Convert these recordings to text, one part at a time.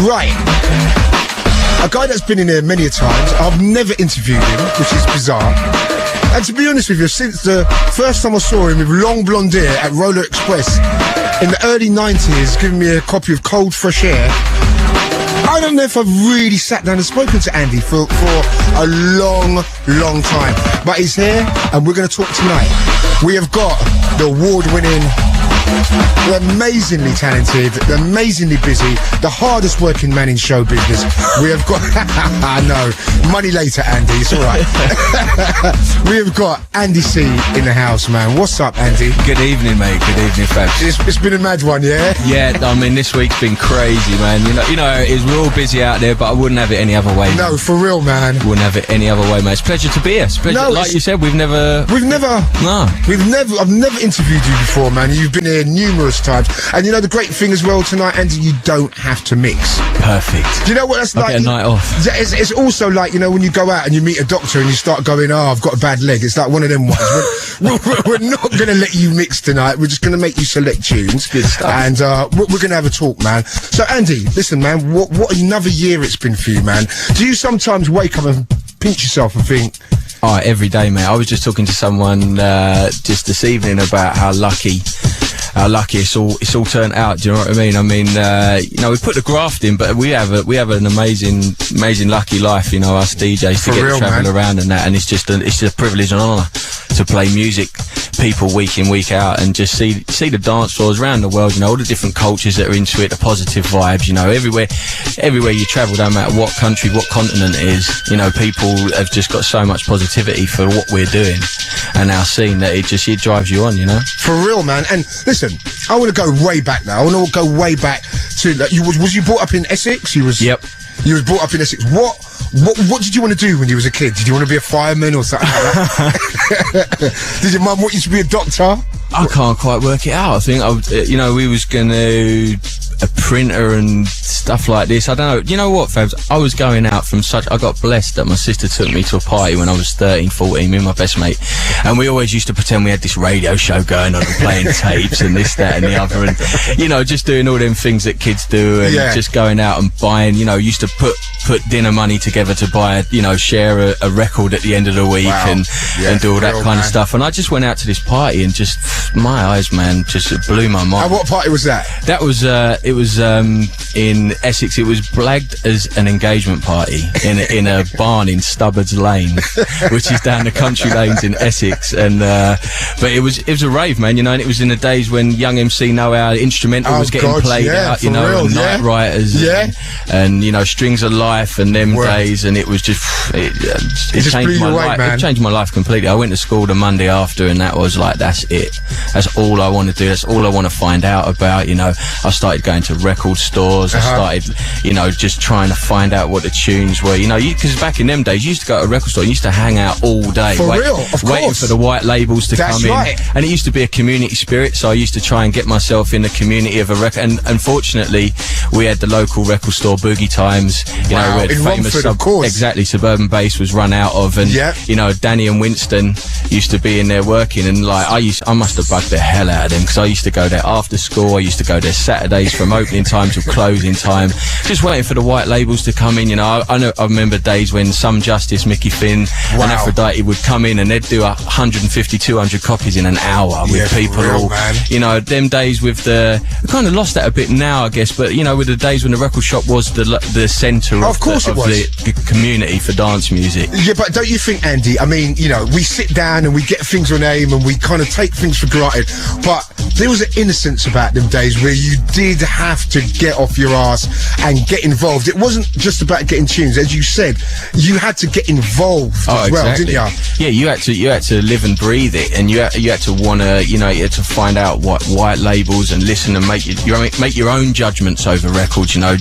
Right. A guy that's been in here many a times. I've never interviewed him, which is bizarre. And to be honest with you, since the first time I saw him with long blonde hair at Roller Express in the early 90s, giving me a copy of Cold Fresh Air, I don't know if I've really sat down and spoken to Andy for a long time. But he's here, and we're going to talk tonight. We have got the award-winning, the amazingly talented, the amazingly busy, the hardest working man in show business. We have got, no, money later, Andy, it's all right. We have got Andy C in the house, man. What's up, Andy? Good evening, mate. Good evening, Fabs. It's been a mad one, yeah? Yeah, I mean, this week's been crazy, man. You know, it is, we're all busy out there, but I wouldn't have it any other way. No, for real, man. Wouldn't have it any other way, mate. It's a pleasure to be here. Like you said, I've never interviewed you before, man. You've been here numerous times, and you know the great thing as well tonight, Andy, you don't have to mix. Perfect. Do you know what that's like? Get a night off. It's also like, you know, when you go out and you meet a doctor and you start going, I've got a bad leg. It's like one of them ones. We're not going to let you mix tonight. We're just going to make you select tunes. Good stuff. And we're going to have a talk, man. So, Andy, listen, man, what another year it's been for you, man. Do you sometimes wake up and pinch yourself and think... Oh, every day, mate. I was just talking to someone just this evening about how lucky it's all turned out. Do you know what I mean? I mean, you know, we put the graft in, but we have an amazing lucky life. You know, us DJs to get to travel around and that, and it's just a privilege and honour to play music, people week in, week out, and just see the dance floors around the world. You know, all the different cultures that are into it, the positive vibes. You know, everywhere you travel, no matter what country, what continent it is, you know, people have just got so much positivity for what we're doing and our scene that it drives you on. You know, for real, man. And listen, I want to go way back now. I want to go way back to like, was you brought up in Essex? Yep. You was brought up in Essex. What did you want to do when you was a kid? Did you want to be a fireman or something like that? Did your mum want you to be a doctor? I can't quite work it out. I think we was gonna a printer and stuff like this. I don't know. You know what, Fabs? I was going out I got blessed that my sister took me to a party when I was 13, 14, me and my best mate. And we always used to pretend we had this radio show going on and playing tapes and this, that and the other. And, you know, just doing all them things that kids do and just going out and buying, you know, used to put dinner money together to buy, you know, share a record at the end of the week and do all that kind of stuff. And I just went out to this party and just, my eyes, man, just blew my mind. And what party was that? That was, it was in Essex. It was blagged as an engagement party in a barn in Stubbards Lane, which is down the country lanes in Essex. And but it was a rave, man, you know. And it was in the days when Young MC Know How instrumental was getting played out, you know, real, and Night Writers, and you know, Strings of Life and them days. And it was just it changed my life. It changed my life completely. I went to school the Monday after, and that was like, that's it. That's all I want to do. That's all I want to find out about. You know, I started going to record stores. I started, you know, just trying to find out what the tunes were. You know, because back in them days, you used to go to a record store. You used to hang out all day, waiting for the white labels to come in. And it used to be a community spirit. So I used to try and get myself in the community of a record. And unfortunately, we had the local record store, Boogie Times. You know, where the famous Romford, of course. Exactly, Suburban Bass was run out of, and you know, Danny and Winston used to be in there working, and like I must have bugged the hell out of them, because I used to go there after school. I used to go there Saturdays from opening time to closing time, just waiting for the white labels to come in. You know, I remember days when Some Justice, Mickey Finn and Aphrodite would come in and they'd do 150, 200 copies in an hour with people all, man. You know, them days with we kind of lost that a bit now, I guess, but you know, with the days when the record shop was the centre of the community for dance music. Yeah, but don't you think, Andy, I mean, you know, we sit down and we get things on aim and we kind of take things for granted, but there was an innocence about them days where you did have to get off your ass and get involved. It wasn't just about getting tunes, as you said. You had to get involved as well, didn't you? Yeah, you had to live and breathe it, and you had to wanna, you know, you had to find out what white labels and listen and make your own judgments over records. You know,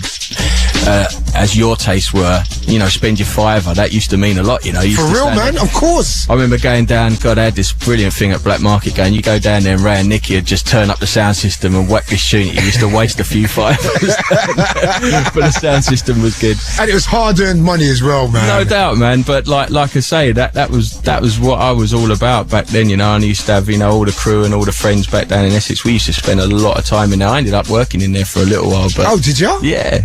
as your tastes were, spend your $5. That used to mean a lot, you For real, man, of course. I remember going down, God, I had this brilliant thing at Black Market going, you go down there and Ray and Nicky would just turn up the sound system and whack this tune. You used to waste a few $5. But the sound system was good. And it was hard-earned money as well, man. No doubt, man. But like I say, that was what I was all about back then, and I used to have, all the crew and all the friends back down in Essex. We used to spend a lot of time in there. I ended up working in there for a little while. But oh, did you? Yeah.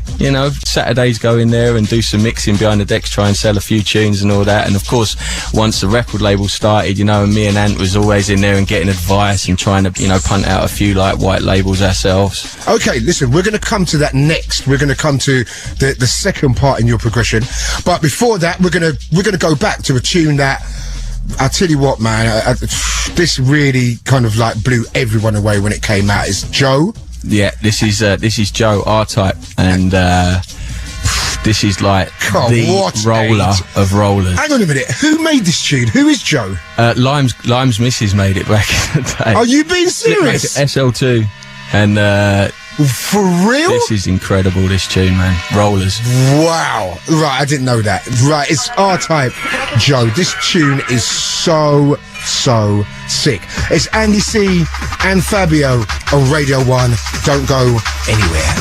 Saturdays go in there and do some mixing behind the decks, try and sell a few tunes and all that. And of course, once the record label started, and me and Ant was always in there and getting advice and trying to, punt out a few like white labels ourselves. Okay, listen, we're going to come to that next. We're going to come to the second part in your progression. But before that, we're going to go back to a tune that, I'll tell you what, man, this really kind of like blew everyone away when it came out. It's Joe. Yeah, this is Joe, R-Type, and this is like the roller of rollers. Hang on a minute, who made this tune? Who is Joe? Lime's missus made it back in the day. Are you being serious? SL2, and for real? This is incredible, this tune, man. Rollers. Wow. Right, I didn't know that. Right, it's R-Type, Joe. This tune is so sick. It's Andy C and Fabio on Radio 1. Don't go anywhere.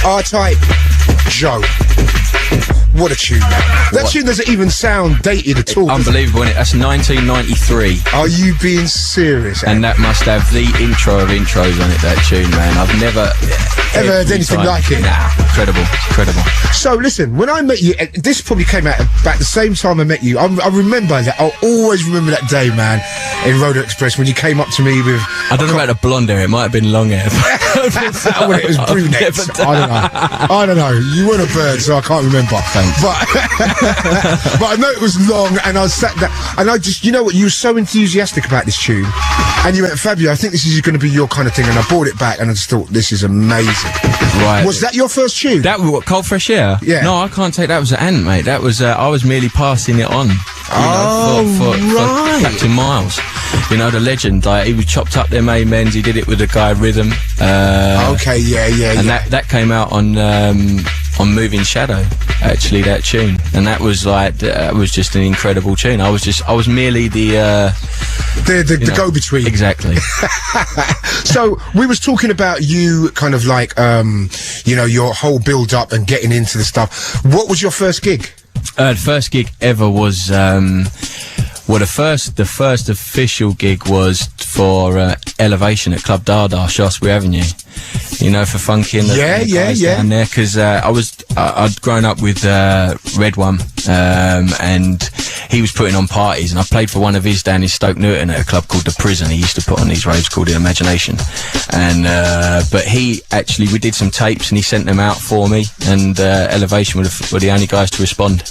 R-Type, Joe. What a tune, man. That tune doesn't even sound dated at all. Unbelievable, isn't it? That's 1993. Are you being serious? And that must have the intro of intros on it, that tune, man. I've never ever heard anything like it. Nah, incredible. So listen, when I met you, this probably came out about the same time I met you. I remember that. I'll always remember that day, man, in Roller Express when you came up to me with... I don't know about the blonde hair. It might have been long hair. Well, it was brunette. I don't know. You weren't a bird, so I can't remember. Thanks. But I know it was long, and I sat there, and I just, you know what, you were so enthusiastic about this tune, and you went, Fabio, I think this is going to be your kind of thing, and I brought it back, and I just thought, this is amazing. Right. Was that your first tune? That was what, Cold Fresh Air? Yeah. No, I can't take that was an ant, mate. That was, I was merely passing it on. For Captain Miles. You know, the legend. Like, he was chopped up them amens. He did it with the guy Rhythm. Okay, yeah. And that came out on Moving Shadow, actually, that tune. And that was just an incredible tune. I was merely the go-between. Exactly. So we was talking about you kind of like, your whole build-up and getting into the stuff. What was your first gig? The first gig ever was, the first official gig was for Elevation at Club Dada, Shaftesbury Avenue. You know, for funky and the guys down there, because I'd grown up with Red One, and he was putting on parties, and I played for one of his down in Stoke Newton at a club called The Prison. He used to put on these raves called The Imagination, and but we did some tapes and he sent them out for me, and Elevation were the only guys to respond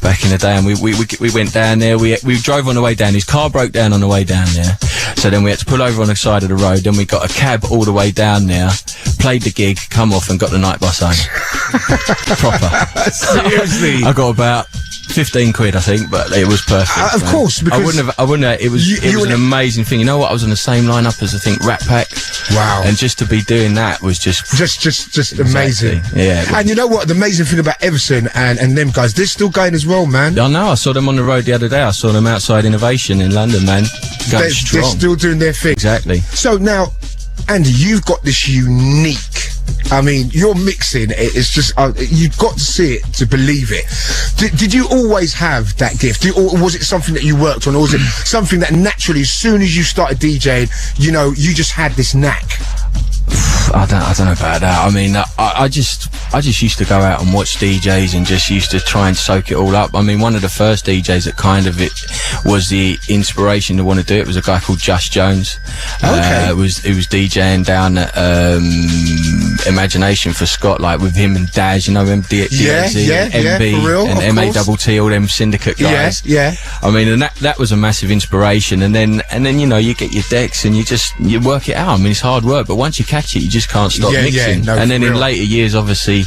back in the day, and we went down there. We drove on the way down. His car broke down on the way down there, so then we had to pull over on the side of the road. Then we got a cab all the way down there, played the gig, come off, and got the night bus home. Proper. Seriously? I got about 15 quid, I think, but it was perfect. Of course, because I wouldn't have. It was an amazing thing. You know what? I was on the same lineup as I think Rat Pack. Wow. And just to be doing that was just amazing. Yeah. And you know what? The amazing thing about Everson and them guys, they're still going as well, man. I know. I saw them on the road the other day. I saw them outside Innovation in London, man. They're still doing their thing. Exactly. So now, Andy, you've got this unique. I mean, your mixing, it's just, you've got to see it to believe it. Did you always have that gift? Or was it something that you worked on? Or was it something that naturally, as soon as you started DJing, you just had this knack? I don't know about that. I mean, I just used to go out and watch DJs and just used to try and soak it all up. I mean, one of the first DJs that kind of it was the inspiration to want to do it was a guy called Just Jones. Okay. It was DJing down at Imagination for Scott, like with him and Daz, you know, DXZ and MB for real, and MATT, all them syndicate guys. Yeah. I mean, and that was a massive inspiration. And then you get your decks and you work it out. I mean, it's hard work, but once you catch it, you just can't stop mixing. No, and then in later years, obviously,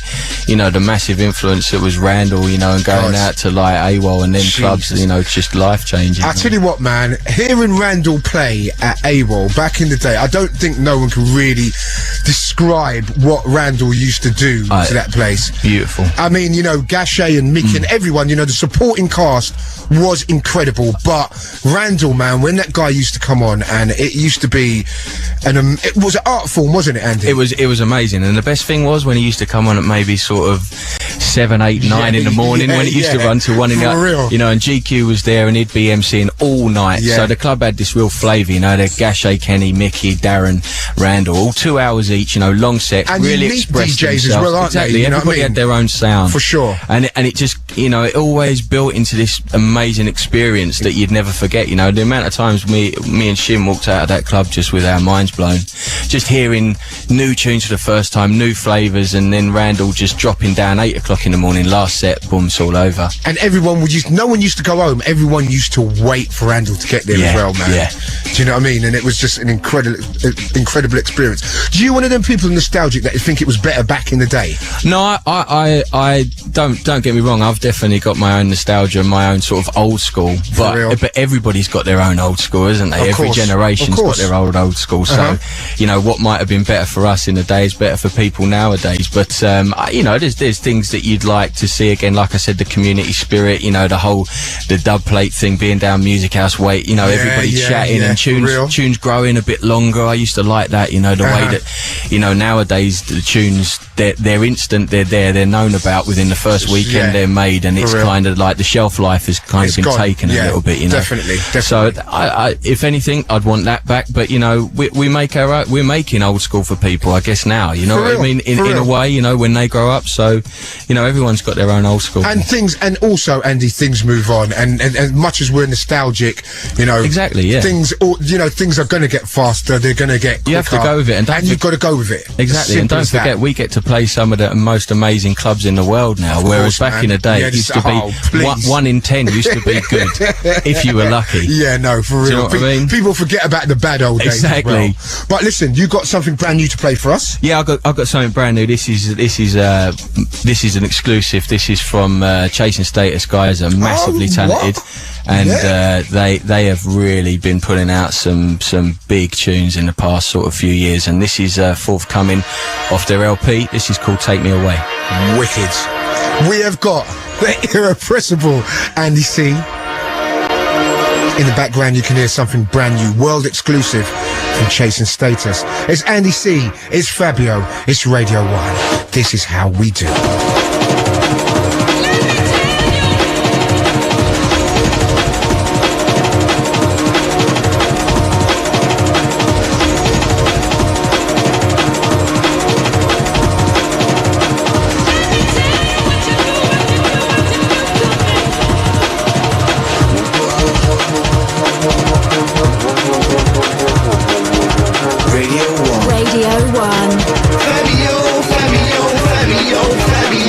the massive influence that was Randall, and going out to like AWOL and then clubs, just life changing. I tell you what, man, hearing Randall play at AWOL back in the day, I don't think no one can really describe what Randall used to do to that place. Beautiful. I mean, Gachet and Mickey and everyone, the supporting cast was incredible, but Randall, man, when that guy used to come on, and it used to be it was an art form, wasn't it, Andy? It was amazing, and the best thing was when he used to come on at maybe sort of 7, 8, 9 in the morning, when it used to run till 1 in the afternoon. And GQ was there, and he'd be emceeing all night. So the club had this real flavour, they're Gachet, Kenny, Mickey, Darren, Randall, all 2 hours each, long sets, and really expressed DJs themselves. as well, aren't exactly. They? Everybody had their own sound. For sure. And it just, it always built into this amazing experience that you'd never forget. The amount of times me and Shim walked out of that club just with our minds blown, just hearing new tunes for the first time, new flavours, and then Randall just dropping down 8 o'clock in the morning, last set, boom, it's all over. And no one used to go home, everyone used to wait for Randall to get there as well, man. Yeah. Do you know what I mean? And it was just an incredible experience. Do you one of them people nostalgic that think it was better back in the day? No, I don't get me wrong, I've definitely got my own nostalgia, my own sort of old school, but everybody's got their own old school, isn't they? Every generation's got their old school, so what might have been better for us in the day is better for people nowadays. But there's things that you'd like to see again, like I said, the community spirit, the Dubplate thing, being down Music House, everybody chatting and tunes growing a bit longer. I used to like that, the way that nowadays the tunes, they're instant, they're known about within the first weekend, they're made. made, and it's kind of like the shelf life has kind of been taken a little bit, you know. Definitely. So I if anything, I'd want that back. But you know, we're making old school for people, I guess, now. You know what I mean? In a way, you know, when they grow up. So, you know, everyone's got their own old school. And also, Andy, things move on, and much as we're nostalgic, you know, exactly, yeah. Things are going to get faster. They're going to get quicker. You have to go with it, and you've got to go with it. Exactly, and don't forget, we get to play some of the most amazing clubs in the world now. Whereas back in the day, it used to be 1 in 10 used to be good if you were lucky. Yeah, no, for real. Do you know what I mean? People forget about the bad old days. Exactly. As well. But listen, you got something brand new to play for us. Yeah, I've got something brand new. This is an exclusive. This is from Chasing Status. Guys are massively talented, and they have really been putting out some big tunes in the past sort of few years. And this is forthcoming off their LP. This is called Take Me Away. Wicked. We have got the irrepressible Andy C. In the background, you can hear something brand new, world exclusive from Chasing Status. It's Andy C. It's Fabio. It's Radio 1. This is how we do. Radio 1. Fabio, Fabio, Fabio, Fabio.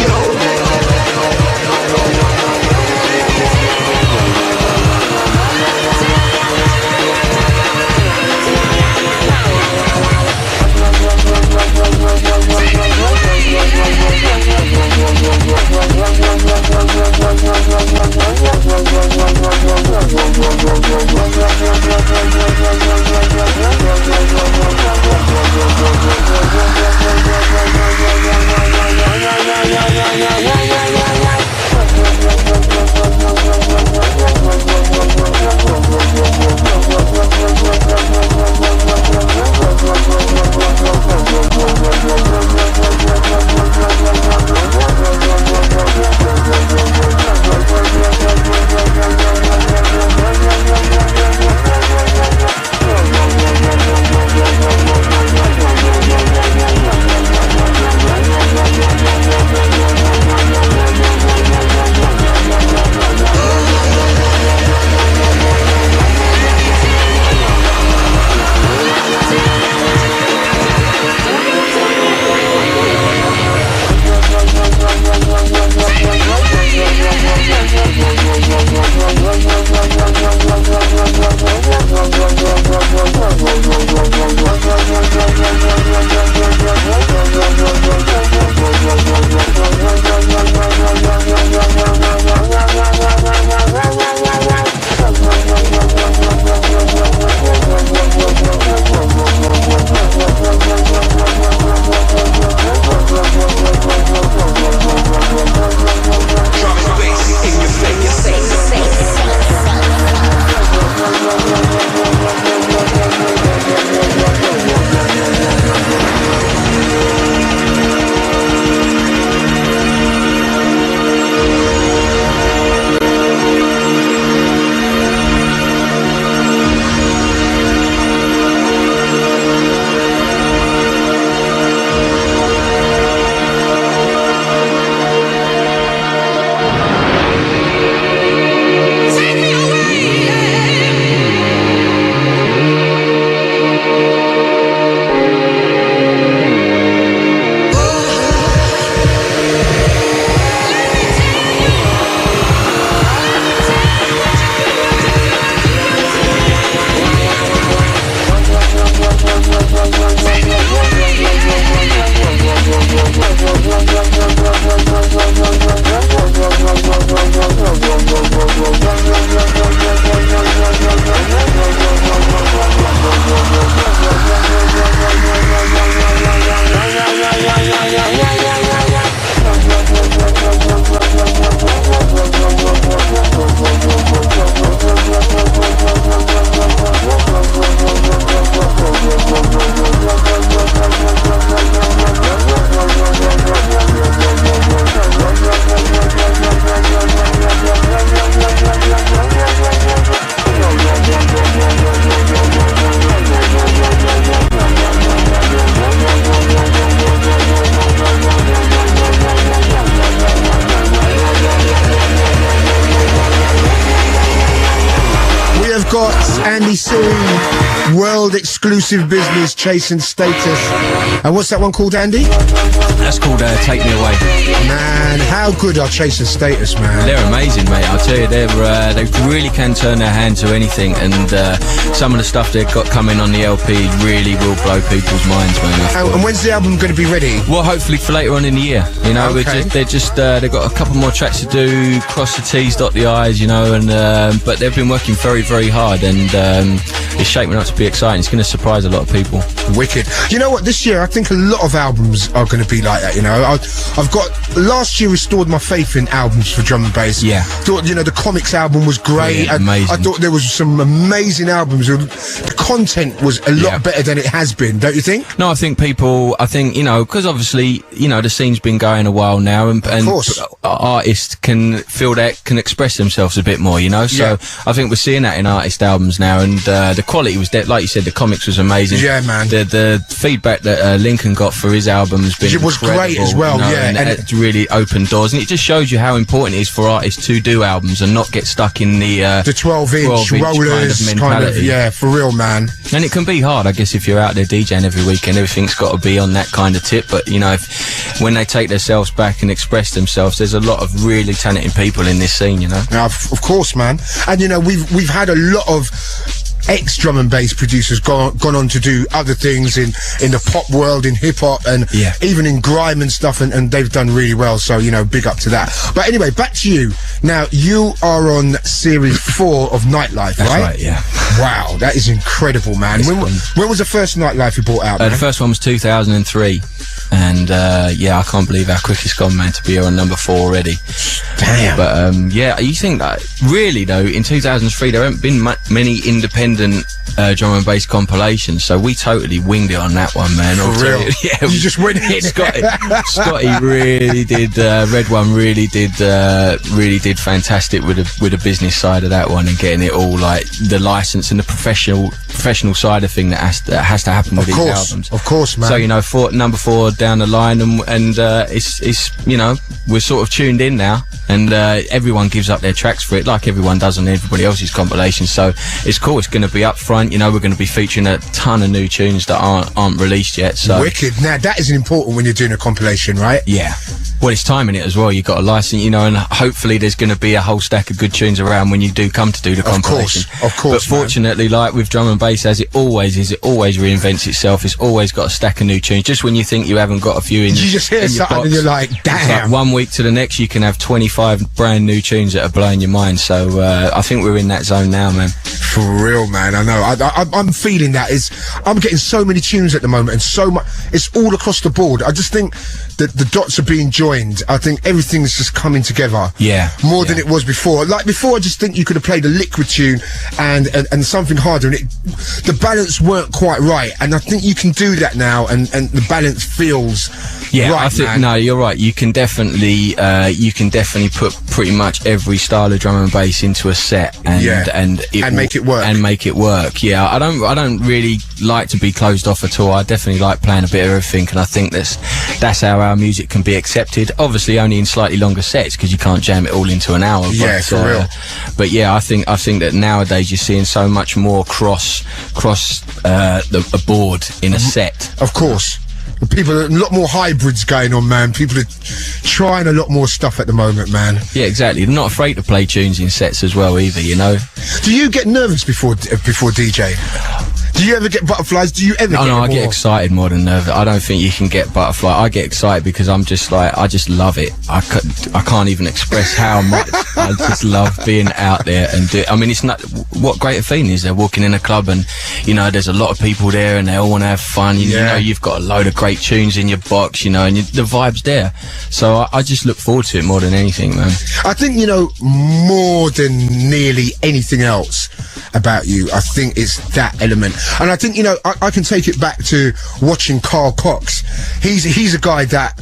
Andy C. World exclusive business, Chasing Status. And what's that one called, Andy? That's called Take Me Away. Man, how good are Chasing Status, man? They're amazing, mate. I'll tell you, they really can turn their hand to anything, and some of the stuff they've got coming on the LP really will blow people's minds, man. And when's the album going to be ready? Well, hopefully for later on in the year. You know, okay. they've got a couple more tracks to do, cross the T's, dot the I's, you know, and but they've been working very, very hard, and it's shaping up to be exciting. It's going to surprise a lot of people. Wicked. You know what? This year, I think a lot of albums are going to be like that. You know, I've got last year restored my faith in albums for drum and bass. Yeah. Thought, you know, the Comics album was great. Yeah, amazing. I thought there was some amazing albums. The content was a lot better than it has been. Don't you think? No, I think you know, because obviously, you know, the scene's been going a while now, and artists can feel that, can express themselves a bit more, you know. So I think we're seeing that in artist albums now, and the quality was like you said, the Comics was amazing. Yeah, man. The feedback that Lincoln got for his album has been great as well. You know, yeah, and it's really opened doors, and it just shows you how important it is for artists to do albums and not get stuck in the 12-inch rollers kind of mentality. Yeah, for real, man. And it can be hard, I guess, if you're out there DJing every weekend. Everything's got to be on that kind of tip. But you know, when they take themselves back and express themselves, there's a lot of really talented people in this scene. You know. Now, of course, man. And you know, we've had a lot of ex-drum and bass producers gone on to do other things in the pop world, in hip-hop, and even in grime and stuff, and they've done really well, so, you know, big up to that. But anyway, back to you. Now, you are on Series 4 of Nightlife, That's right? right, yeah. Wow, that is incredible, man. When was the first Nightlife you brought out, man? The first one was 2003. And I can't believe how quick it's gone, man, to be on number 4 already. Damn. But you think that really though, in 2003 there haven't been many independent drum and bass compilations, so we totally winged it on that one, man. For real? Yeah, you just went in. Scotty really did. Red One really did fantastic with the business side of that one, and getting it all, like the license and the professional side of thing that has to happen with these albums. Of course, man. So you know, number 4 down the line, and it's you know, we're sort of tuned in now, and everyone gives up their tracks for it, like everyone does on everybody else's compilations. So it's cool. It's going to be up front. You know, we're going to be featuring a ton of new tunes that aren't released yet. So wicked. Now that is important when you're doing a compilation, right? Yeah. Well, it's timing it as well. You've got a license, you know, and hopefully there's going to be a whole stack of good tunes around when you do come to do the compilation. Of course. But fortunately, like with drum and bass, as it always is, it always reinvents itself. It's always got a stack of new tunes. Just when you think you haven't got a few in, you just hear something box, and you're like, damn. Like 1 week to the next, you can have 25 brand new tunes that are blowing your mind. So I think we're in that zone now, man. For real, man. I know. I'm feeling that. I'm getting so many tunes at the moment, and so much. It's all across the board. I just think that the dots are being joined. I think everything's just coming together. Yeah. More than it was before. Like before, I just think you could have played a Liquid tune and something harder, and the balance weren't quite right. And I think you can do that now, and the balance feels right. I think no, you're right. You can definitely put pretty much every style of drum and bass into a set, and make it work. Yeah, I don't really like to be closed off at all. I definitely like playing a bit of everything, and I think that's how our music can be accepted. Obviously, only in slightly longer sets, because you can't jam it all into an hour. Yeah, for real. But yeah, I think that nowadays you're seeing so much more cross the board in a set. Of course. People, a lot more hybrids going on, man. People are trying a lot more stuff at the moment, man. Yeah, exactly. They're not afraid to play tunes in sets as well, either, you know. Do you get nervous before DJ? Do you ever get butterflies? Do you ever get I get excited more than nervous. I don't think you can get butterfly. I get excited because I'm just like, I just love it. I can't even express how much. I just love being out there and do it. I mean, it's not, what greater feeling is there walking in a club and, you know, there's a lot of people there and they all want to have fun. You know, you've got a load of great tunes in your box, you know, and the vibe's there. So I just look forward to it more than anything, man. I think, you know, more than nearly anything else about you, I think it's that element. And I think, you know, I can take it back to watching Carl Cox. He's a guy that,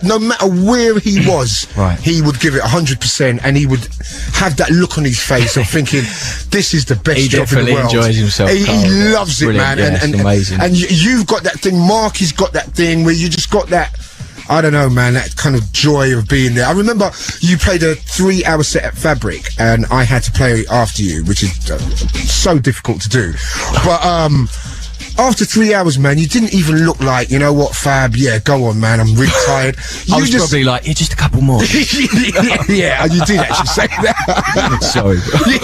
no matter where he was, he would give it 100%, and he would have that look on his face of thinking, this is the best job in the world. He definitely enjoys himself. He loves it, man. Yeah, and you've got that thing. Marky's got that thing where you just got that, I don't know, man, that kind of joy of being there. I remember you played a 3-hour set at Fabric, and I had to play after you, which is so difficult to do. But after 3 hours, man, you didn't even look like, you know what, Fab, yeah, go on, man, I'm really tired. I was probably like, yeah, just a couple more. Yeah, you did actually say that. Sorry.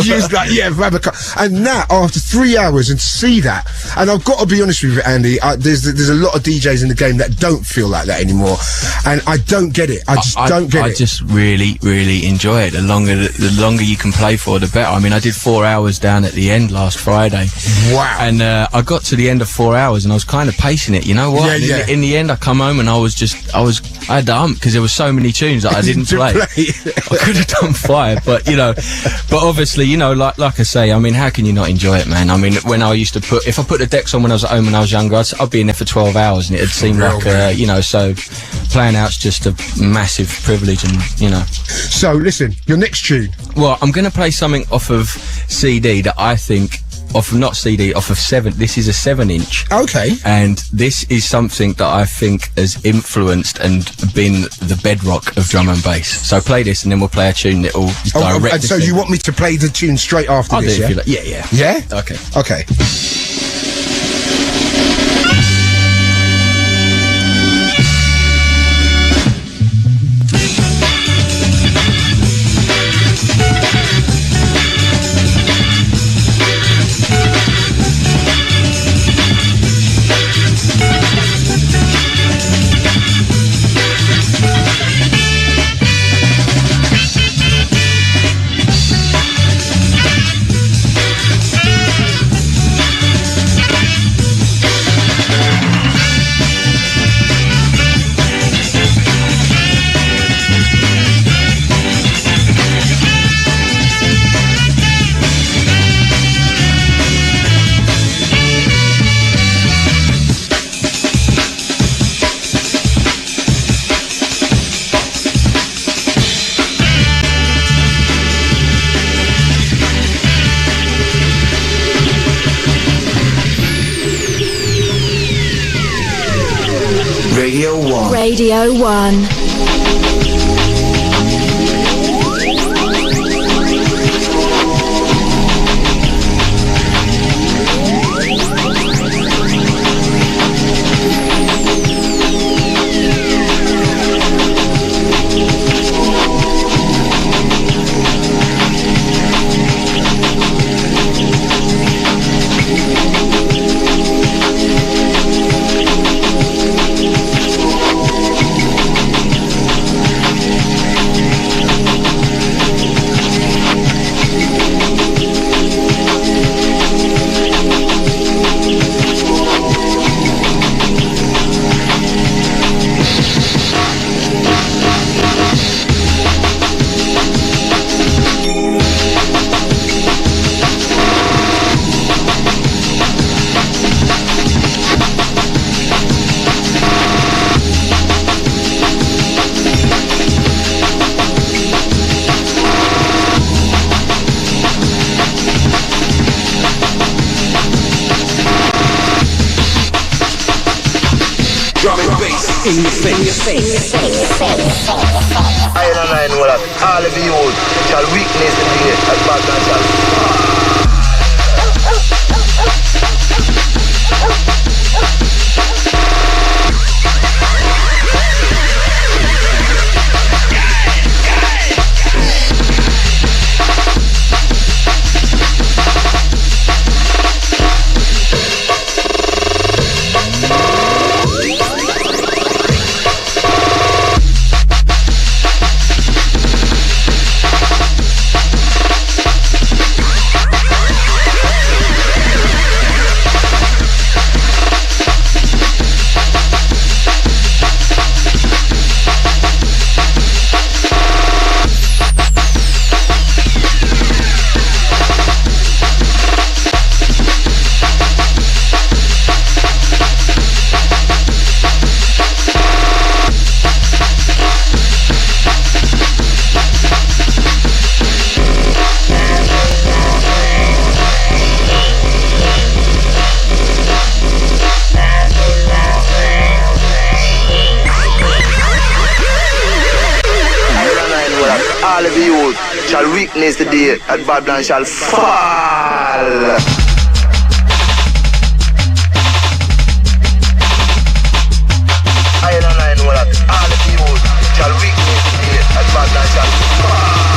You was like, yeah, Fab, and now, after 3 hours, and to see that, and I've got to be honest with you, Andy, there's a lot of DJs in the game that don't feel like that anymore, and I don't get it. I don't get it. I just really, really enjoy it. The longer you can play for, the better. I mean, I did 4 hours down at the end last Friday. Wow. And I got to the end of 4 hours and I was kind of pacing it, you know what? Yeah. In the end, I come home and I had the hump because there were so many tunes that I didn't play. I could have done 5, but obviously, like I say, I mean, how can you not enjoy it, man? I mean, when I used to if I put the decks on when I was at home when I was younger, I'd be in there for 12 hours and it'd seem like, so playing out's just a massive privilege and, So, listen, your next tune. Well, I'm going to play something off of CD that I think, off of 7. This is a 7-inch. Okay. And this is something that I think has influenced and been the bedrock of drum and bass. So play this and then we'll play a tune that will direct. And so you want me to play the tune straight after this, yeah? Yeah? Yeah? Okay. Okay. Radio 1. In your face. I know that all of you shall weakness in the as bad man shall. shall witness the day that Babylon shall fall. I know that all the people shall witness the day that Babylon shall fall.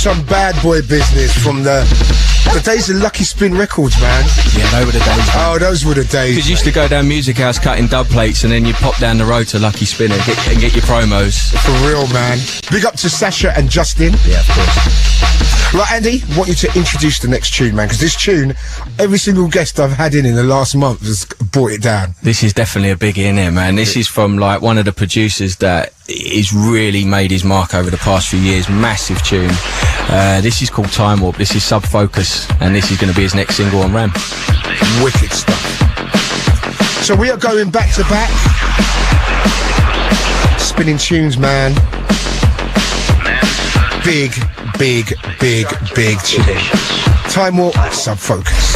Some bad boy business from the days of Lucky Spin Records, man. Yeah, those were the days. Man. Oh, those were the days. Because you used to go down Music House cutting dub plates, and then you pop down the road to Lucky Spin and get your promos. For real, man. Big up to Sasha and Justin. Yeah, of course. Right, Andy, I want you to introduce the next tune, man, because this tune, every single guest I've had in the last month has brought it down. This is definitely a biggie in here, man. This is from, like, one of the producers that is really made his mark over the past few years. Massive tune. This is called Timewarp. This is Sub Focus, and this is going to be his next single on Ram. Wicked stuff. So we are going back to back. Spinning tunes, man. Big tune. Timewarp, Sub Focus.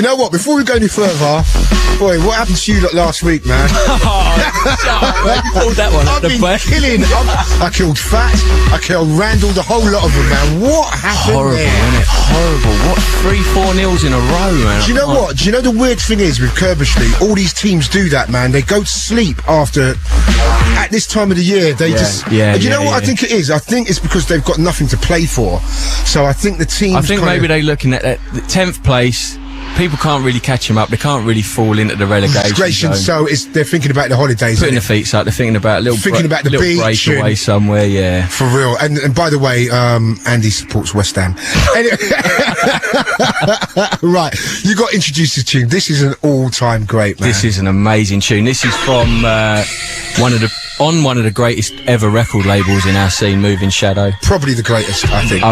know what? Before we go any further, boy, what happened to you lot last week, man? You pulled that one I've out the been back. killing. I killed Fat. I killed Randall. The whole lot of them, man. What happened Horrible, there? isn't it? Horrible. What 3-4-0s in a row, man? Do you know what? Do you know the weird thing is with Kerbishley? All these teams do that, man. They go to sleep after. At this time of the year, they just. Yeah. Do you know what I think it is? I think it's because they've got nothing to play for. So I think the teams. I think maybe they're looking at that 10th place. People can't really catch them up. They can't really fall into the relegation zone. So they're thinking about the holidays. Putting the feet up. They're thinking about a little the beach break away somewhere. Yeah, for real. And by the way, Andy supports West Ham. Right, you got introduced to the tune. This is an all-time great, man. This is an amazing tune. This is from one of the greatest ever record labels in our scene, Moving Shadow. Probably the greatest, I think.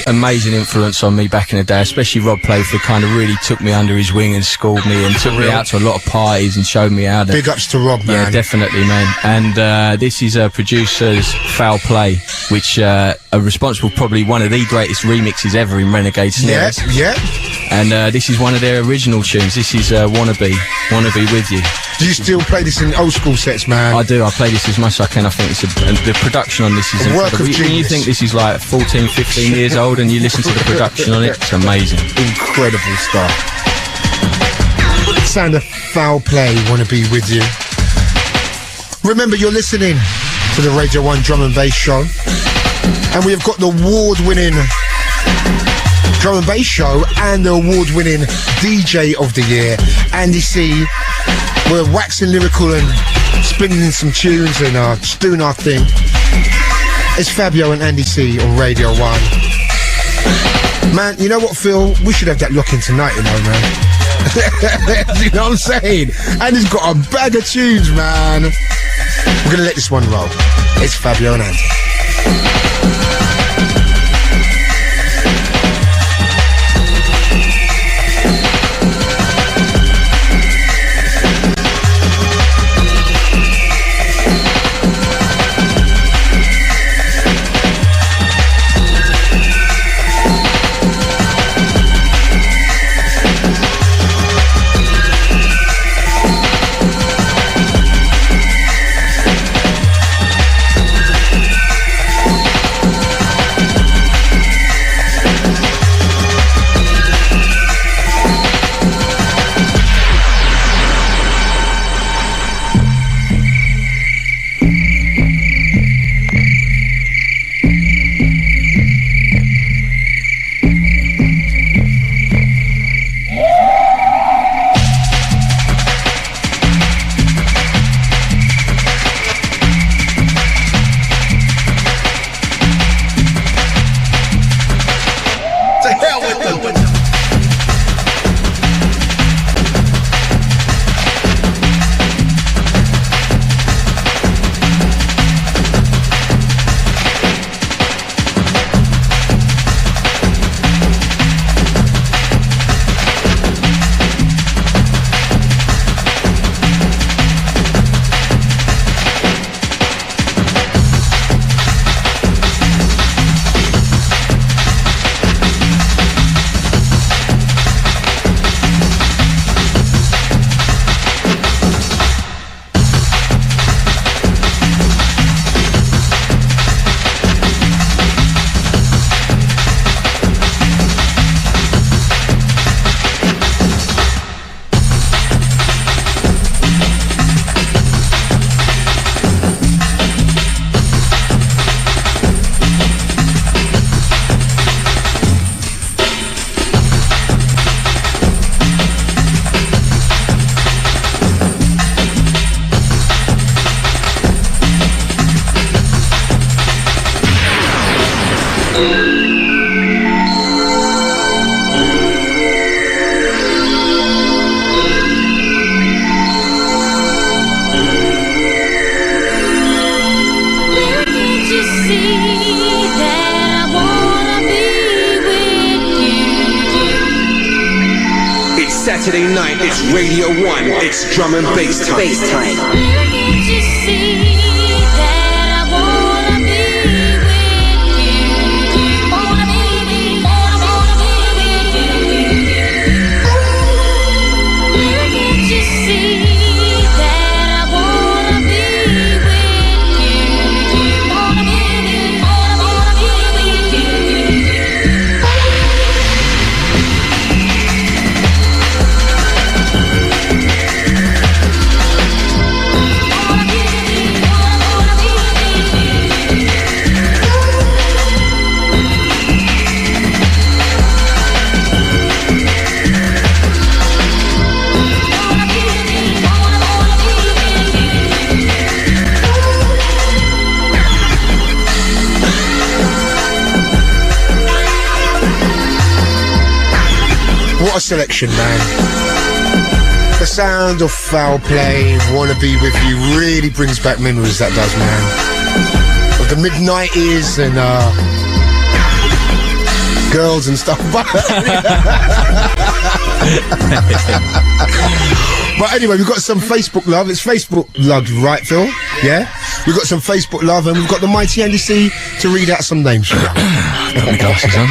Amazing influence on me back in the day, especially Rob Playford kind of really took me under his wing and schooled me and took me out to a lot of parties and showed me how to... Big ups to Rob, man. Yeah, definitely, man. And this is a producer's Foul Play, which are responsible for probably one of the greatest remixes ever in Renegade Snares. Yeah. And this is one of their original tunes. This is Wannabe With You. Do you still play this in old school sets, man? I do. I play this as much as I can. I think the production on this is a work of incredible. When you genius. think this is like 14, 15 years old and you listen to the production on it, it's amazing. Incredible stuff. Sound of Foul Play, Wanna Be With You. Remember, you're listening to the Radio 1 Drum and Bass Show. And we have got the award-winning Drum and Bass Show and the award-winning DJ of the Year, Andy C. We're waxing lyrical and spinning in some tunes and just doing our thing. It's Fabio and Andy C on Radio 1. Man, you know what, Phil? We should have that Lookin tonight, you know, man. You know what I'm saying? And he's got a bag of tunes, man. We're going to let this one roll. It's Fabio and Andy. Saturday night, it's Radio 1, it's drum and bass time. Bass time. What a selection, man. The sound of foul play, Wanna Be With You, really brings back memories, that does, man. Of the mid-90s and girls and stuff. But anyway, we've got some Facebook love. It's Facebook love, right, Phil? Yeah? We've got some Facebook love, and we've got the mighty Andy C to read out some names. Got my glasses on.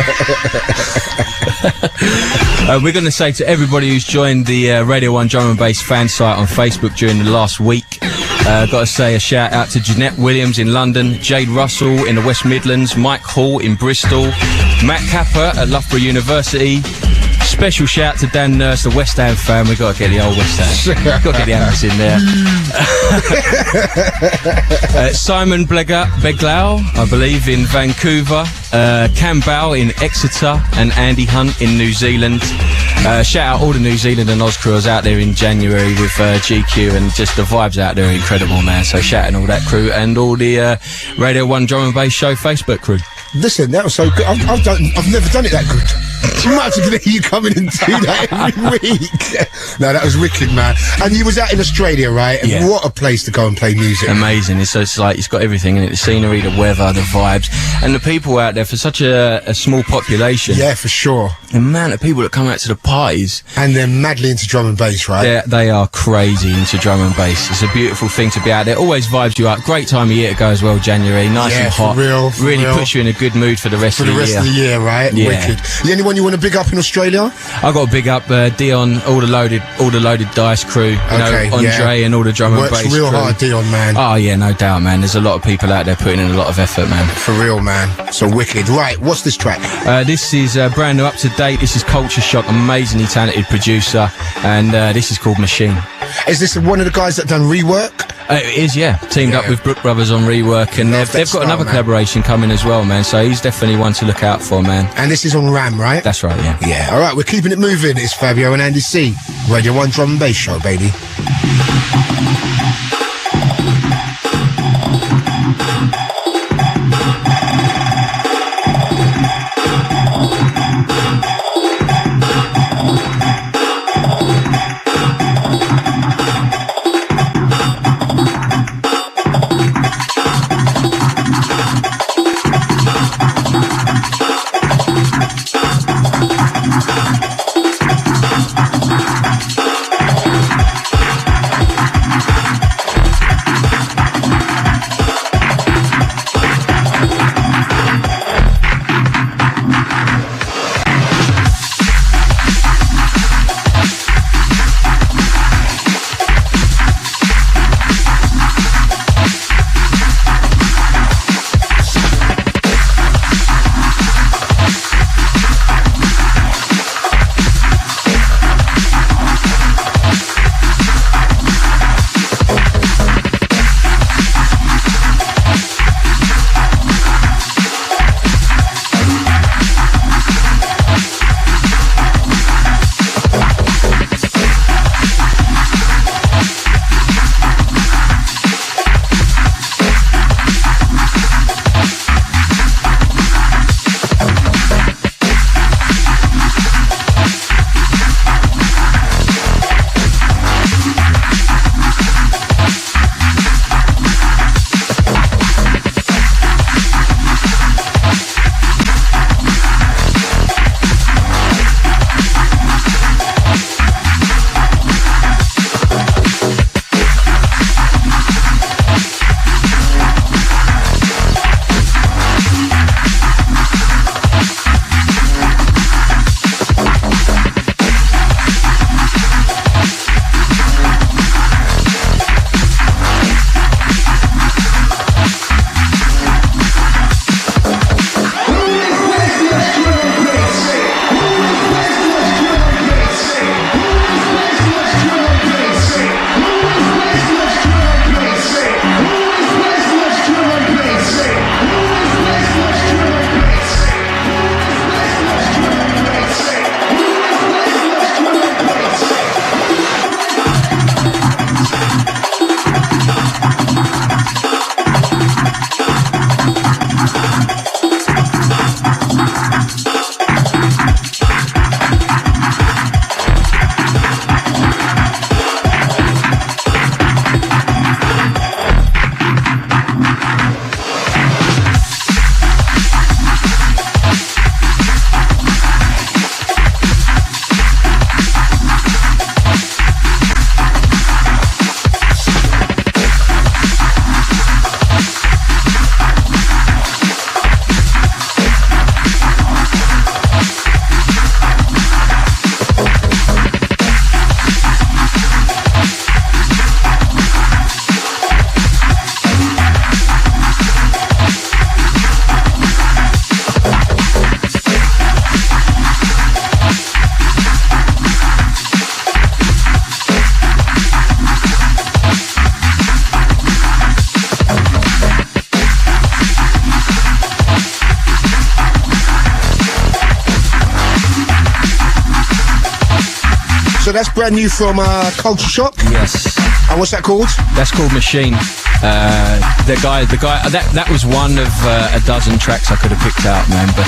We're going to say to everybody who's joined the Radio 1 Drum and Bass fan site on Facebook during the last week, got to say a shout out to Jeanette Williams in London, Jade Russell in the West Midlands, Mike Hall in Bristol, Matt Capper at Loughborough University. Special shout to Dan Nurse, the West Ham fan. We've got to get the old West Ham. Got to get the Hammers in there. Simon Beglau, I believe, in Vancouver. Cam Bow in Exeter, and Andy Hunt in New Zealand. Shout out all the New Zealand and Oz crews out there in January with GQ, and just the vibes out there are incredible, man. So shout out all that crew and all the Radio 1 Drum and Bass Show Facebook crew. Listen, that was so good. I've never done it that good. You might have to get you coming and do that every week. No, that was wicked, man. And you was out in Australia, right? And yeah. What a place to go and play music. Amazing. It's like it's got everything in it: the scenery, the weather, the vibes, and the people out there. For such a small population, yeah, for sure. The amount of people that come out to the parties, and they're madly into drum and bass, right? They are crazy into drum and bass. It's a beautiful thing to be out there. Always vibes you up. Great time of year to go as well. January, nice and hot. For really real. puts you in a good mood for the rest of the year. For the rest of the year, right? Yeah. Wicked. Is anyone you want to big up in Australia? I got to big up Dion, all the loaded dice crew. You know, Andre and all the drum and bass Works real crew. hard, Dion, man. Oh yeah, no doubt, man. There's a lot of people out there putting in a lot of effort, man. For real, man. So wicked. Right, what's this track? This is brand new, up to date. This is Culture Shock, amazingly talented producer, and this is called Machine. Is this one of the guys that done Rework? It is, yeah. Teamed up with Brook Brothers on Rework, and they've got another collaboration coming as well, man. So he's definitely one to look out for, man. And this is on RAM, right? That's right, yeah. Yeah. All right, we're keeping it moving. It's Fabio and Andy C. Radio 1 Drum and Bass Show, baby. that's brand new from Culture Shock. Yes. And what's that called? That's called Machine. The guy. That was one of a dozen tracks I could have picked out, man. But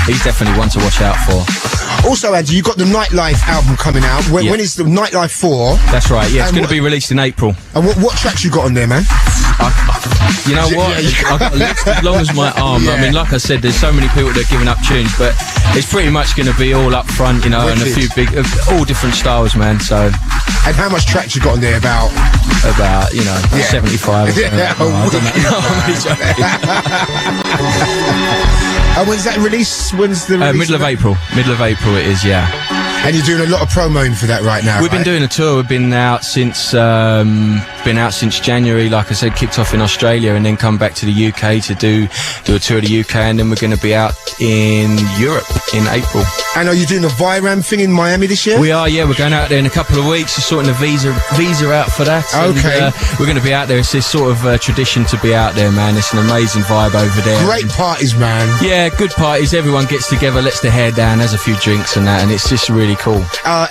he's definitely one to watch out for. Also, Andy, you got the Nightlife album coming out. When is the Nightlife 4? That's right. Yeah, it's going to be released in April. And what tracks you got on there, man? You know what? I've got a list as long as my arm. I mean, like I said, there's so many people that are giving up tunes, but it's pretty much going to be all up front, you know, and a few big, all different styles, man. So. And how much tracks you got on there? About 75. Yeah, I don't know. I'm only joking. And when's that release? When's the release? Middle of April. Middle of April it is, yeah. And you're doing a lot of promoing for that right now. We've been doing a tour. We've been out since January. Like I said, kicked off in Australia and then come back to the UK to do a tour of the UK, and then we're going to be out in Europe in April. And are you doing the Viram thing in Miami this year? We are, yeah. We're going out there in a couple of weeks. We're sorting the visa out for that. Okay. And, we're going to be out there. It's this sort of tradition to be out there, man. It's an amazing vibe over there. Great parties, man. Yeah, good parties. Everyone gets together, lets their hair down, has a few drinks and that, and it's just really cool.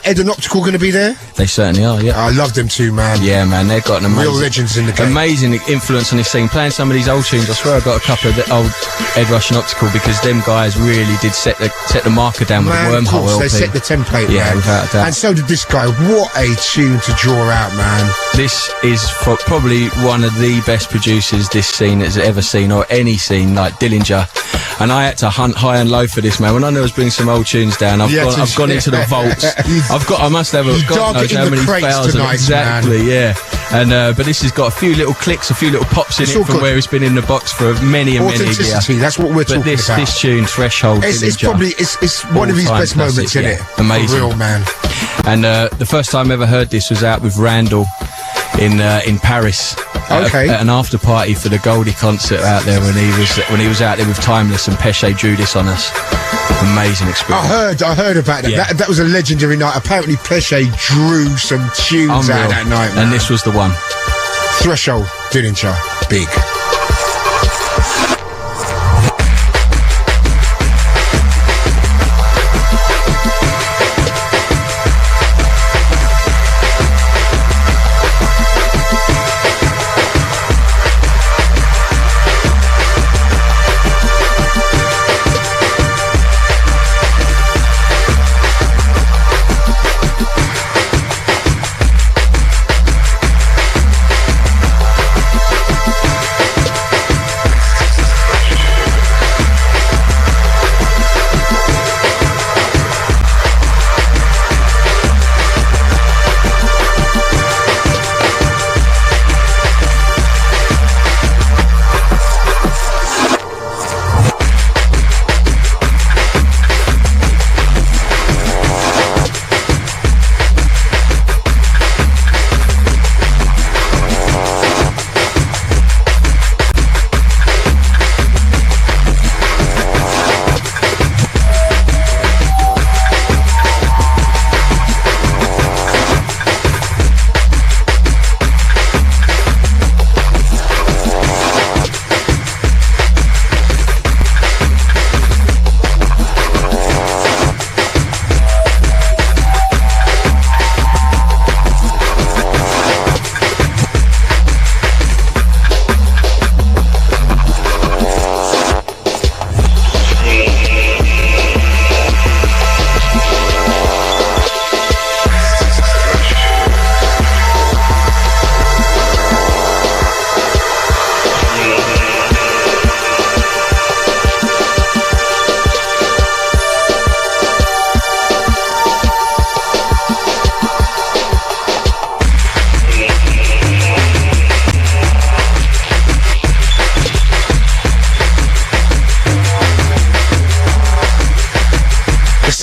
Ed and Optical going to be there? They certainly are, yeah. I love them too, man. Yeah, man, they've got an amazing... Real legends in the game. Amazing influence on this scene. Playing some of these old tunes, I swear I got a couple of the old Ed Rush and Optical, because them guys really did set the marker down with the Wormhole LP. They set the template, yeah, man. Without a doubt. And so did this guy. What a tune to draw out, man. This is probably one of the best producers this scene has ever seen, or any scene, like Dillinja. And I had to hunt high and low for this, man. When I knew I was bringing some old tunes down, I've gone into the vaults. I must have God knows how many thousands. Tonight, exactly, man. Yeah. And but this has got a few little clicks, a few little pops in it from where it's been in the box for many and many years. That's what we're talking about. This tune, Threashold, it's probably it's one of his best moments, isn't it? Amazing, for real, man. And the first time I ever heard this was out with Randall in Paris. Okay. At an after party for the Goldie concert out there when he was out there with Timeless, and Pesce drew this on us. Amazing experience. I heard about that. Yeah. That was a legendary night. Apparently Pesce drew some tunes out that night, man. And this was the one. Threashold, Dillinja, big.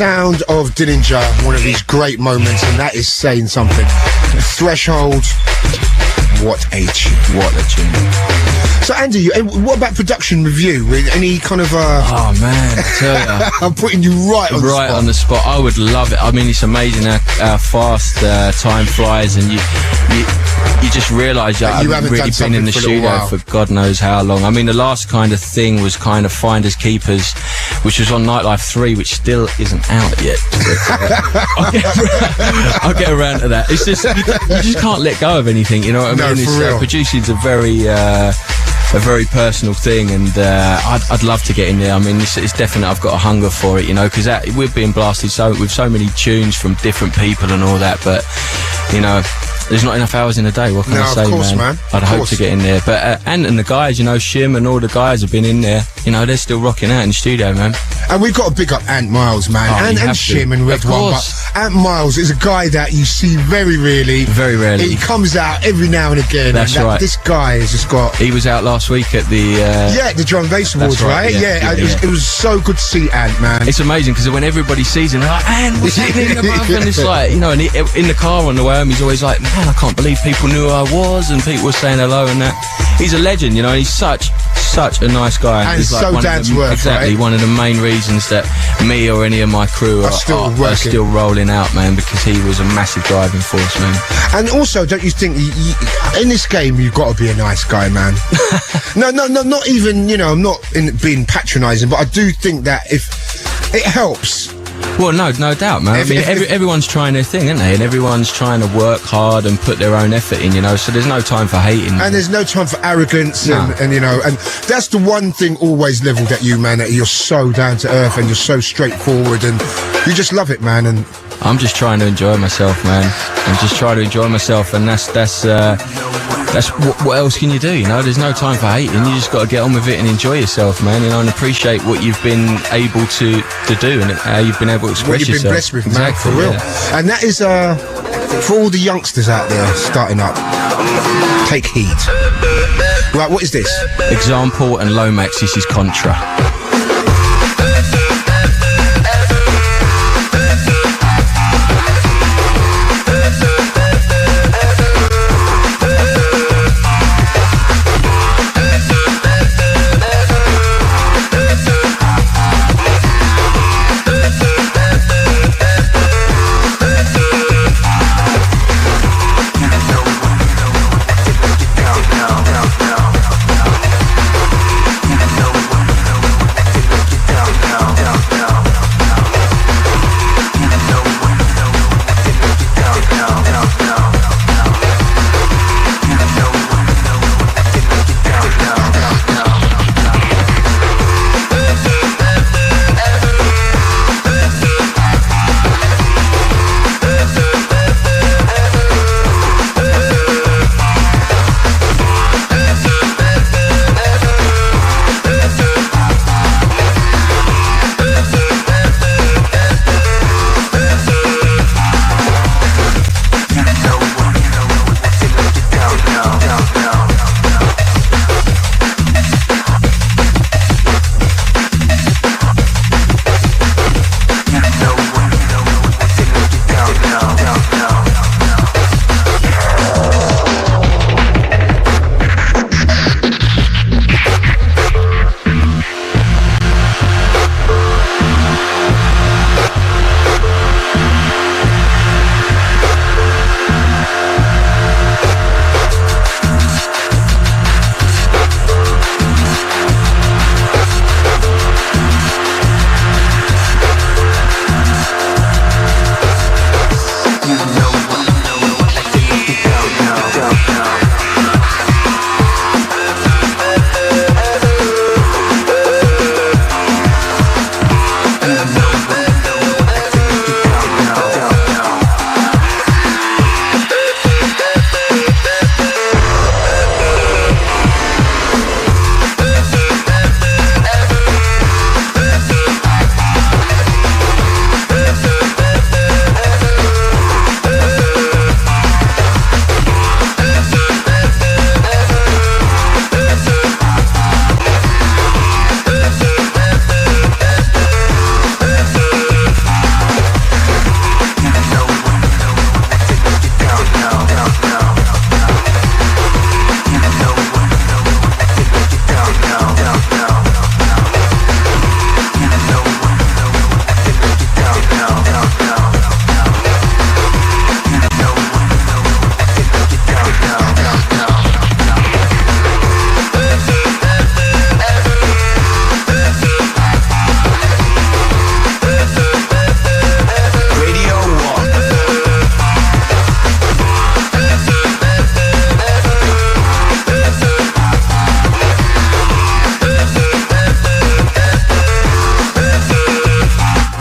Sound of Dillinja, one of these great moments, and that is saying something. Threashold, what a tune. What a tune. So Andy, what about production review? Any kind of oh man, I tell you. I'm putting you right on the spot. I would love it. I mean, it's amazing how fast time flies, and you just realise that you haven't really been in the studio for God knows how long. I mean, the last kind of thing was kind of finders keepers, which was on Nightlife 3, which still isn't out yet. I'll get around to that. It's just, you just can't let go of anything, you know what I mean? Producing's a very personal thing, and I'd love to get in there. I mean, it's definite. I've got a hunger for it, you know, because we're being blasted with so many tunes from different people and all that, but, you know, there's not enough hours in a day. What can I say, of course, man? I'd hope to get in there. But and the guys, you know, Shim and all the guys have been in there. You know, they're still rocking out in the studio, man. And we've got to big up Ant Miles, man, and Shim and Red One. But Ant Miles is a guy that you see very rarely. Very rarely. He comes out every now and again. That's right. This guy has just got. He was out last week at the. The Drum and Bass Awards, right? Yeah. It was so good to see Ant, man. It's amazing because when everybody sees him, they're like, Ant, what's happening above? And it's like, you know, and in the car on the way home, he's always like, man, I can't believe people knew who I was, and people were saying hello and that. He's a legend, you know. He's such a nice guy, and he's like so down to earth. Exactly, right? One of the main reasons that me or any of my crew are still rolling out, man, because he was a massive driving force, man. And also, don't you think in this game you've got to be a nice guy, man? No, not even, you know, I'm not being patronising, but I do think that if it helps. Well, no doubt, man. I mean, everyone's trying their thing, aren't they? And everyone's trying to work hard and put their own effort in, you know, so there's no time for hating. And there's no time for arrogance, and you know, and that's the one thing always levelled at you, man, that you're so down to earth and you're so straightforward and you just love it, man. And I'm just trying to enjoy myself, man. I'm just trying to enjoy myself, and that's what else can you do, you know? There's no time for hating. You just got to get on with it and enjoy yourself, man, you know, and appreciate what you've been able to do and how you've been able to express yourself. What you've been blessed with, exactly, man, for real. Yeah. And that is for all the youngsters out there starting up. Take heed. Right, what is this? Example and Lomax. This is Contra.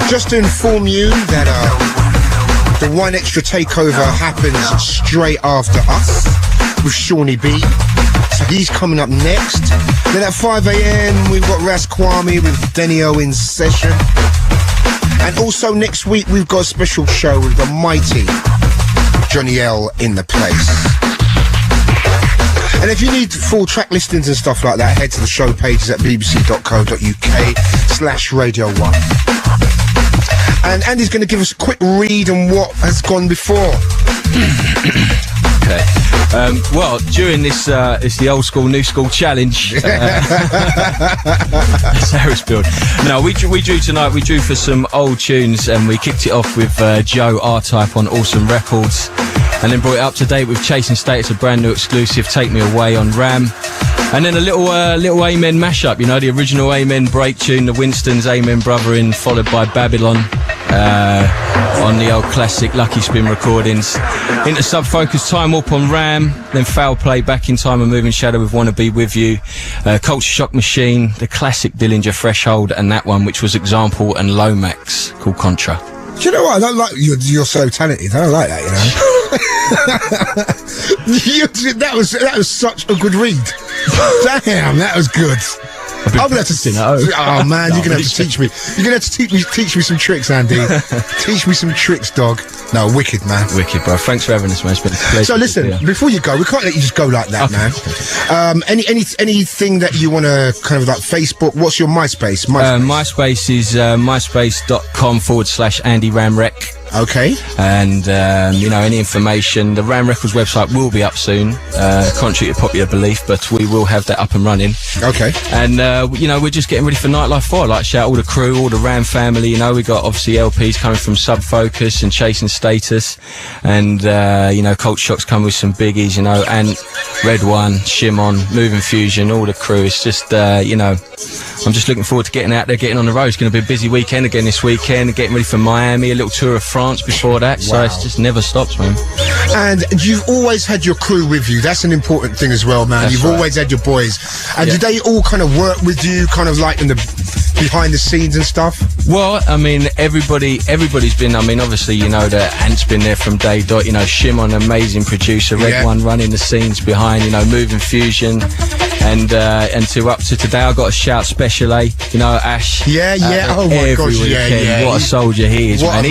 Just to inform you that the One Extra Takeover happens straight after us with Shawnee B. So he's coming up next. Then at 5 a.m. we've got Ras Kwame with Denio in session. And also next week we've got a special show with the mighty Johnny L in the place. And if you need full track listings and stuff like that, head to the show pages at bbc.co.uk/Radio 1. And Andy's going to give us a quick read on what has gone before. Okay. Well, during this, it's the old school, new school challenge. Sarah's build. No, we drew tonight. We drew for some old tunes, and we kicked it off with Joe R-Type on Awesome Records, and then brought it up to date with Chasing Status, a brand new exclusive, Take Me Away on Ram. And then a little Amen mashup, you know, the original Amen break tune, the Winstons Amen Brothering, followed by Babylon on the old classic Lucky Spin recordings. Into Subfocus, Timewarp on Ram, then Foul Play, Back in Time and Moving Shadow with Wanna Be With You, Culture Shock Machine, the classic Dillinja Threashold, and that one which was Example and Lomax called Contra. Do you know what? I don't like you're so talented. I don't like that, you know. that was such a good read. Damn, that was good. I'm gonna have to sing. Oh man, you're gonna have to teach me. You're gonna have to teach me some tricks, Andy. Teach me some tricks, dog. No, wicked, man. Wicked, bro. Thanks for having us, man. It's been a pleasure. So listen, before you go, we can't let you just go like that, man. Anything that you want to kind of like Facebook? What's your MySpace? MySpace is myspace.com/AndyRamRec. Okay. And, you know, any information, the Ram Records website will be up soon, contrary to popular belief, but we will have that up and running. Okay. And, you know, we're just getting ready for Nightlife 4. I'd like to shout all the crew, all the Ram family, you know, we got obviously LPs coming from Subfocus and Chasing Status, and, you know, Culture Shock's come with some biggies, you know, and Red One, Shimon, Moving Fusion, all the crew. It's just, you know, I'm just looking forward to getting out there, getting on the road. It's going to be a busy weekend again this weekend, getting ready for Miami, a little tour of France before that. So it just never stops, man. And you've always had your crew with you. That's an important thing as well, man. You've always had your boys. And did they all kind of work with you, kind of like in the behind the scenes and stuff? Well, I mean, everybody's been, I mean, obviously, you know, the Ant's been there from day dot, you know, Shimon, amazing producer, Red One running the scenes behind, you know, Moving Fusion. And to up to today, I got a shout Special A, you know, Ash. Oh my gosh, weekend. What a soldier he is, man.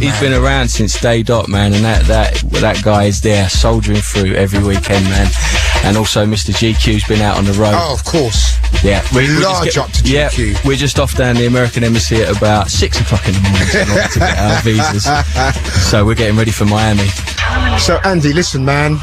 He's been around since day dot, man, and that guy is there soldiering through every weekend, man. And also Mr. GQ's been out on the road. Oh, of course. Yeah, we're large up to GQ. Yeah, we're just off down the American Embassy at about 6 o'clock in the morning to get our visas. So we're getting ready for Miami. So Andy, listen, man.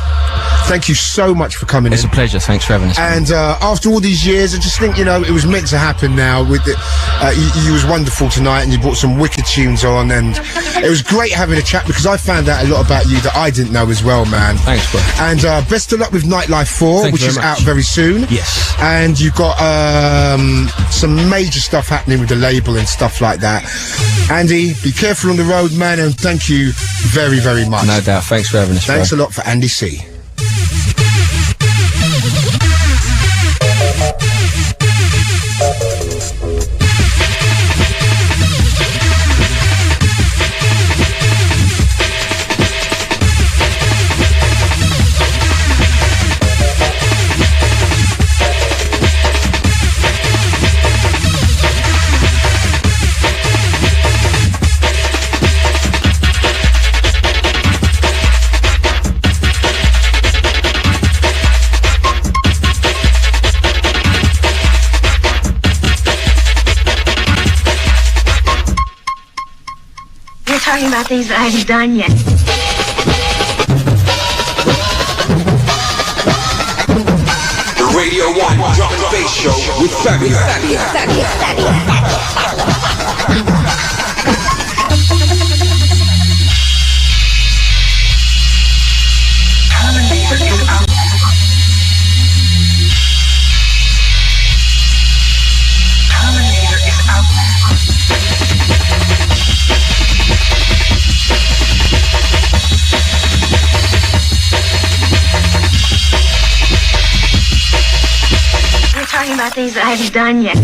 Thank you so much for coming in. It's a pleasure. Thanks for having us. And after all these years, I just think, you know, it was meant to happen now. With you was wonderful tonight, and you brought some wicked tunes on, and it was great having a chat because I found out a lot about you that I didn't know as well, man. Thanks, bro. And best of luck with Nightlife 4, which is out very soon. Yes. And you've got some major stuff happening with the label and stuff like that. Andy, be careful on the road, man, and thank you very, very much. No doubt. Thanks for having us, Thanks a lot for Andy C. Talking about things that I haven't done yet. The Radio 1 Drum and Bass Show with Fabio. Talking about things that I haven't done yet.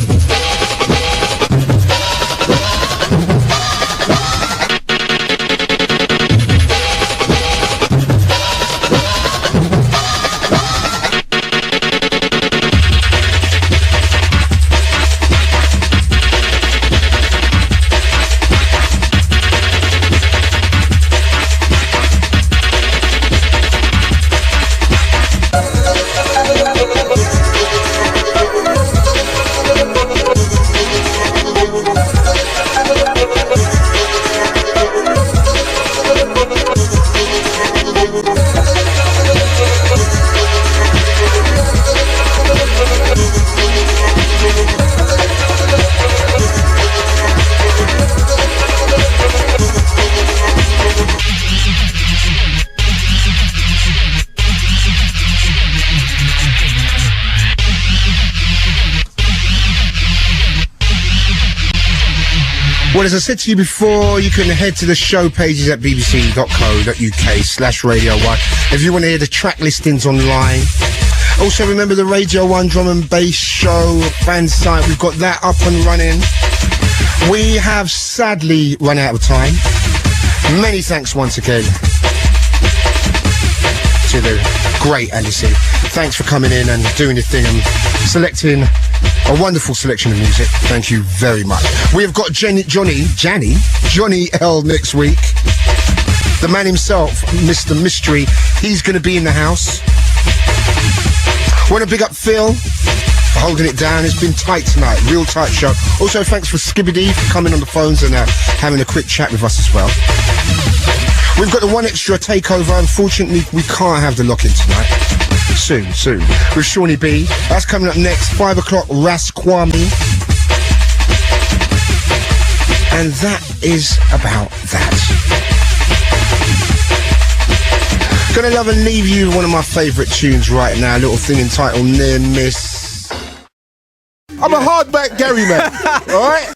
Well, as I said to you before, you can head to the show pages at bbc.co.uk/Radio 1 if you want to hear the track listings online. Also, remember the Radio 1 Drum and Bass Show fan site. We've got that up and running. We have sadly run out of time. Many thanks once again to the great Alice. Thanks for coming in and doing your thing and selecting a wonderful selection of music. Thank you very much. We have got Johnny L next week. The man himself, Mr. Mystery. He's going to be in the house. Want to big up Phil for holding it down. It's been tight tonight, real tight show. Also, thanks for Skibadee for coming on the phones and having a quick chat with us as well. We've got the one extra takeover. Unfortunately, we can't have the Lookin tonight. Soon. With Shawnee B. That's coming up next. 5 o'clock, Ras Kwame. And that is about that. Gonna love and leave you with one of my favourite tunes right now. A little thing entitled Near Miss. I'm a hardback Gary, man. Alright?